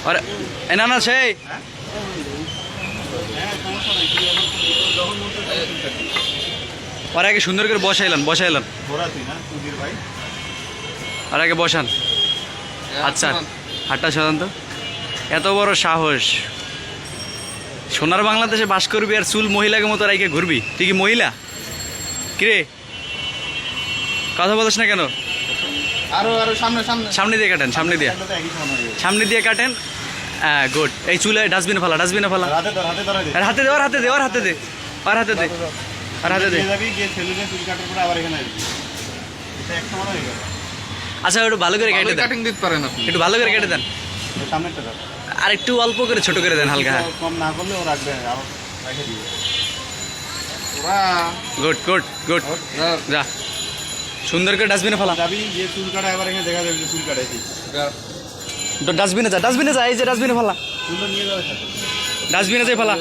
আরে এ না না সেই আর আগে সুন্দর করে বসাইলাম আর আগে বসান। আচ্ছা হাটটা সাধারণত এত বড় সাহস, সোনার বাংলাদেশে বাস করবি আর চুল মহিলাকে মতো রাইকে ঘুরবি? তুই কি মহিলা? কিরে কথা বলিস না কেন? আরো আরো সামনে সামনে সামনে দিয়ে কাটেন, সামনে দিয়ে কাটেন। হ্যাঁ গুড। এই চুলে ডাস্টবিনে ফেলা, আর হাতে দে, আর হাতে দে, আর হাতে দে, আর হাতে দে, আর হাতে দে। আচ্ছা একটু ভালো করে কেটে দেন, কাটিং দিতে পারেন আপনি। একটু ভালো করে কেটে দেন, আর একটু অল্প করে ছোট করে দেন হালকা। কম না করলে ও রাখবে, আরো রেখে দিবে। Good good good. যা সুন্দর করে ডাস্টবিনে ফেলা। যাবি যে চুল কাটা, এবার এখানে দেখা যাবে যে চুল কাটাইছি। ডাস্টবিনে যা, ডাস্টবিনে যা, এই যে ডাস্টবিনে ফেলা, চুল নিয়ে যাবে, ডাস্টবিনে যাই ফেলা।